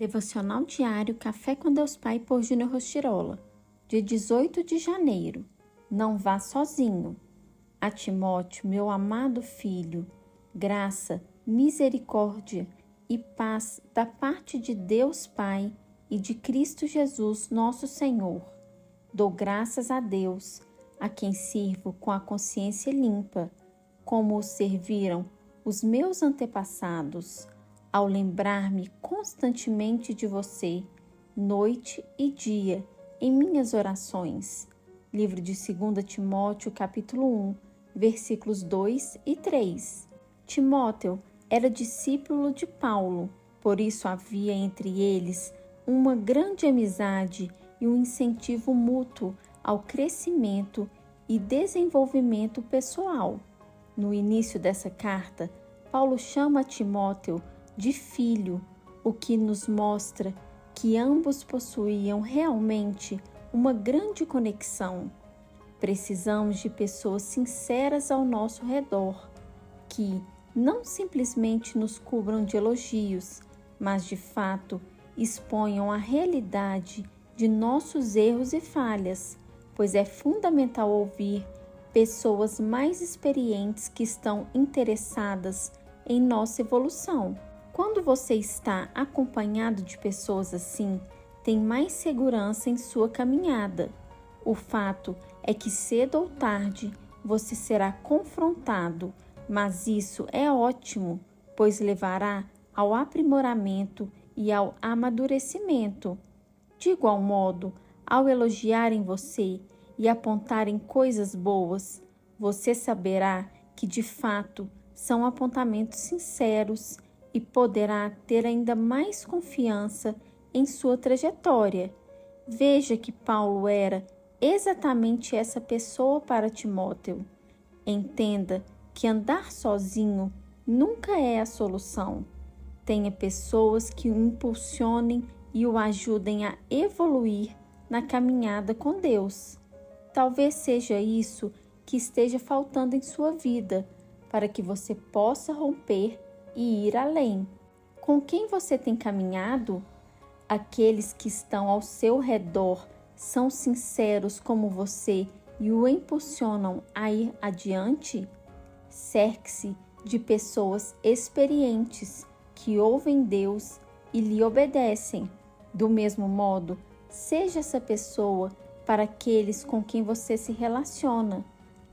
Devocional diário Café com Deus Pai por Júnior Rostirola, dia 18 de janeiro. Não vá sozinho. A Timóteo, meu amado filho, graça, misericórdia e paz da parte de Deus Pai e de Cristo Jesus, nosso Senhor. Dou graças a Deus, a quem sirvo com a consciência limpa, como o serviram os meus antepassados, ao lembrar-me constantemente de você, noite e dia, em minhas orações. Livro de 2 Timóteo, capítulo 1, versículos 2 e 3. Timóteo era discípulo de Paulo, por isso havia entre eles uma grande amizade e um incentivo mútuo ao crescimento e desenvolvimento pessoal. No início dessa carta, Paulo chama Timóteo de filho, o que nos mostra que ambos possuíam realmente uma grande conexão. Precisamos de pessoas sinceras ao nosso redor, que não simplesmente nos cubram de elogios, mas de fato exponham a realidade de nossos erros e falhas, pois é fundamental ouvir pessoas mais experientes que estão interessadas em nossa evolução. Quando você está acompanhado de pessoas assim, tem mais segurança em sua caminhada. O fato é que cedo ou tarde você será confrontado, mas isso é ótimo, pois levará ao aprimoramento e ao amadurecimento. De igual modo, ao elogiarem você e apontarem coisas boas, você saberá que de fato são apontamentos sinceros e poderá ter ainda mais confiança em sua trajetória. Veja que Paulo era exatamente essa pessoa para Timóteo. Entenda que andar sozinho nunca é a solução. Tenha pessoas que o impulsionem e o ajudem a evoluir na caminhada com Deus. Talvez seja isso que esteja faltando em sua vida, para que você possa romper e ir além. Com quem você tem caminhado? Aqueles que estão ao seu redor são sinceros como você e o impulsionam a ir adiante? Cerque-se de pessoas experientes que ouvem Deus e lhe obedecem. Do mesmo modo, seja essa pessoa para aqueles com quem você se relaciona.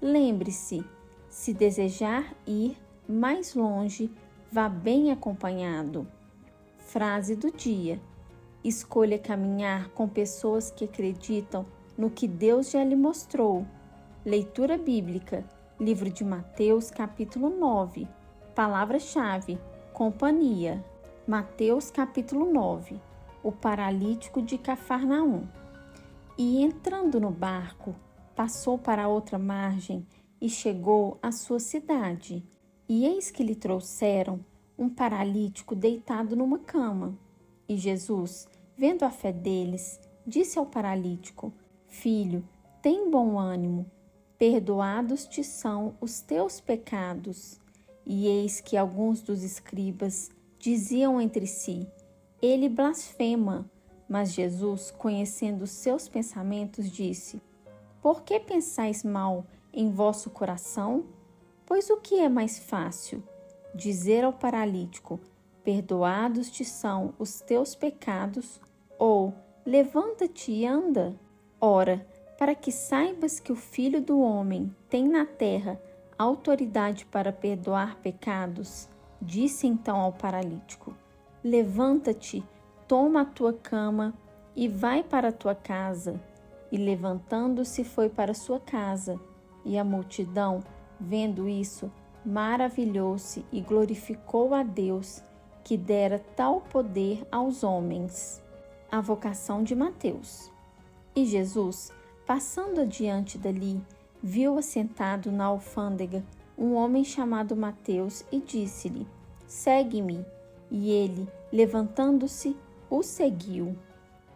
Lembre-se, se desejar ir mais longe, vá bem acompanhado. Frase do dia: escolha caminhar com pessoas que acreditam no que Deus já lhe mostrou. Leitura bíblica, livro de Mateus, capítulo 9. Palavra-chave: companhia. Mateus, capítulo 9. O paralítico de Cafarnaum. E entrando no barco, passou para a outra margem e chegou à sua cidade. E eis que lhe trouxeram um paralítico deitado numa cama. E Jesus, vendo a fé deles, disse ao paralítico: Filho, tem bom ânimo, perdoados te são os teus pecados. E eis que alguns dos escribas diziam entre si: Ele blasfema. Mas Jesus, conhecendo os seus pensamentos, disse: Por que pensais mal em vosso coração? Pois o que é mais fácil? Dizer ao paralítico: perdoados te são os teus pecados, ou levanta-te e anda? Ora, para que saibas que o Filho do Homem tem na terra autoridade para perdoar pecados, disse então ao paralítico: levanta-te, toma a tua cama e vai para a tua casa. E levantando-se foi para sua casa. E a multidão, vendo isso, maravilhou-se e glorificou a Deus, que dera tal poder aos homens. A vocação de Mateus. E Jesus, passando adiante dali, viu assentado na alfândega um homem chamado Mateus e disse-lhe: Segue-me. E ele, levantando-se, o seguiu.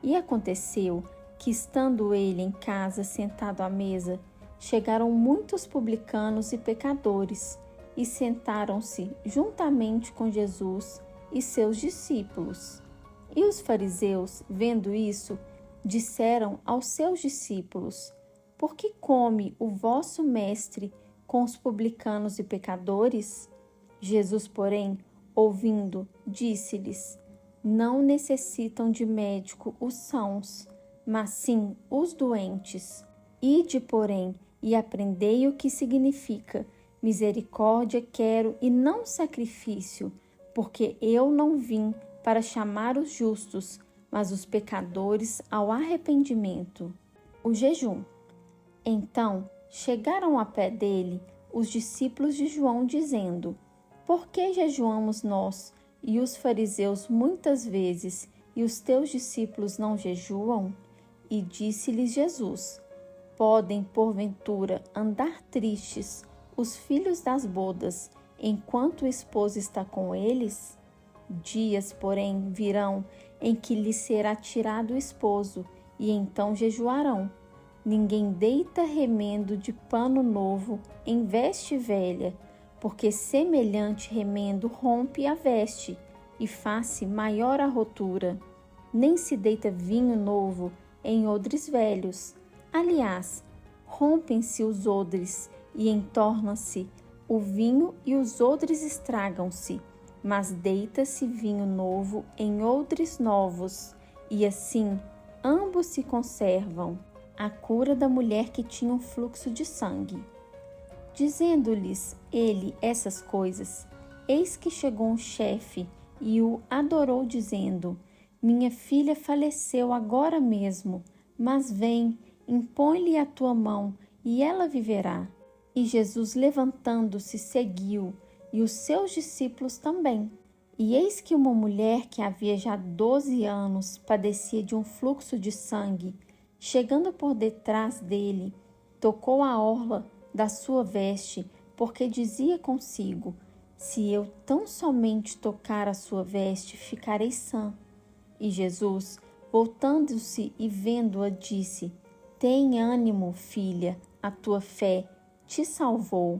E aconteceu que, estando ele em casa sentado à mesa, chegaram muitos publicanos e pecadores e sentaram-se juntamente com Jesus e seus discípulos. E os fariseus, vendo isso, disseram aos seus discípulos: Por que come o vosso mestre com os publicanos e pecadores? Jesus, porém, ouvindo, disse-lhes: Não necessitam de médico os sãos, mas sim os doentes. Ide, porém, e aprendei o que significa: misericórdia quero e não sacrifício, porque eu não vim para chamar os justos, mas os pecadores ao arrependimento. O jejum. Então chegaram a pé dele os discípulos de João, dizendo: Por que jejuamos nós e os fariseus muitas vezes, e os teus discípulos não jejuam? E disse-lhes Jesus: Podem, porventura, andar tristes os filhos das bodas, enquanto o esposo está com eles? Dias, porém, virão em que lhes será tirado o esposo, e então jejuarão. Ninguém deita remendo de pano novo em veste velha, porque semelhante remendo rompe a veste, e faz-se maior a rotura. Nem se deita vinho novo em odres velhos. Aliás, rompem-se os odres, e entorna-se o vinho, e os odres estragam-se. Mas deita-se vinho novo em odres novos, e assim ambos se conservam. A cura da mulher que tinha um fluxo de sangue. Dizendo-lhes ele essas coisas, eis que chegou um chefe e o adorou, dizendo: Minha filha faleceu agora mesmo, mas vem, impõe-lhe a tua mão, e ela viverá. E Jesus, levantando-se, seguiu, e os seus discípulos também. E eis que uma mulher que havia já 12 anos padecia de um fluxo de sangue, chegando por detrás dele, tocou a orla da sua veste, porque dizia consigo: Se eu tão somente tocar a sua veste, ficarei sã. E Jesus, voltando-se e vendo-a, disse: Tem ânimo, filha, a tua fé te salvou.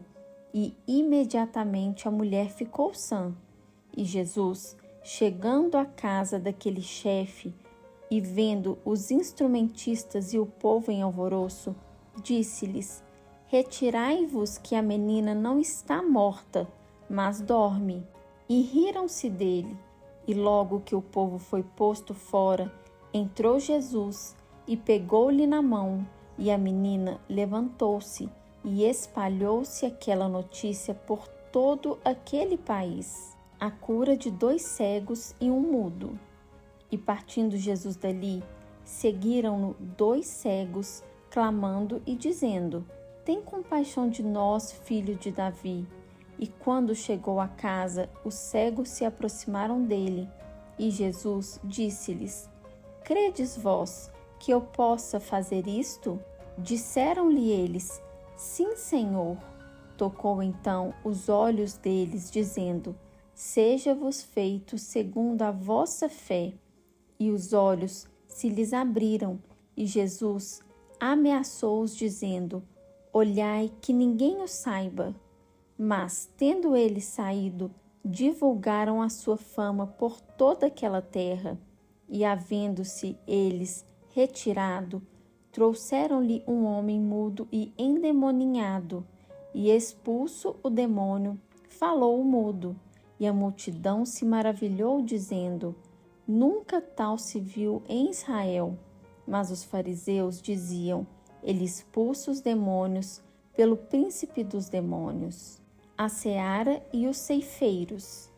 E imediatamente a mulher ficou sã. E Jesus, chegando à casa daquele chefe e vendo os instrumentistas e o povo em alvoroço, disse-lhes: Retirai-vos, que a menina não está morta, mas dorme. E riram-se dele. E logo que o povo foi posto fora, entrou Jesus e pegou-lhe na mão, e a menina levantou-se, e espalhou-se aquela notícia por todo aquele país. A cura de 2 cegos e um mudo. E partindo Jesus dali, seguiram-no 2 cegos, clamando e dizendo: Tem compaixão de nós, filho de Davi. E quando chegou à casa, os cegos se aproximaram dele, e Jesus disse-lhes: Credes vós que eu possa fazer isto? Disseram-lhe eles: Sim, Senhor. Tocou então os olhos deles, dizendo: Seja-vos feito segundo a vossa fé. E os olhos se lhes abriram, e Jesus ameaçou-os, dizendo: Olhai que ninguém o saiba. Mas, tendo eles saído, divulgaram a sua fama por toda aquela terra. E, havendo-se eles retirado, trouxeram-lhe um homem mudo e endemoninhado, e expulso o demônio, falou o mudo. E a multidão se maravilhou, dizendo: Nunca tal se viu em Israel. Mas os fariseus diziam: Ele expulsa os demônios pelo príncipe dos demônios. A seara e os ceifeiros.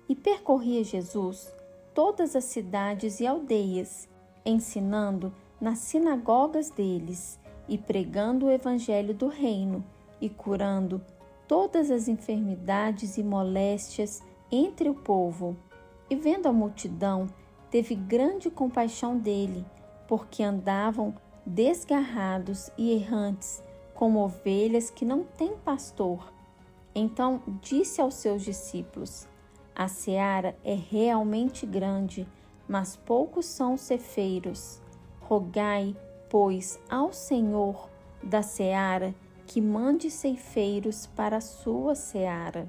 E percorria Jesus todas as cidades e aldeias, ensinando nas sinagogas deles e pregando o evangelho do reino e curando todas as enfermidades e moléstias entre o povo. E vendo a multidão, teve grande compaixão dele, porque andavam desgarrados e errantes, como ovelhas que não têm pastor. Então disse aos seus discípulos: A seara é realmente grande, mas poucos são os ceifeiros. Rogai, pois, ao Senhor da seara que mande ceifeiros para a sua seara.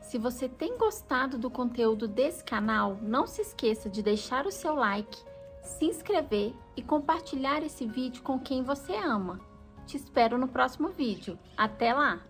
Se você tem gostado do conteúdo desse canal, não se esqueça de deixar o seu like, se inscrever e compartilhar esse vídeo com quem você ama. Te espero no próximo vídeo. Até lá!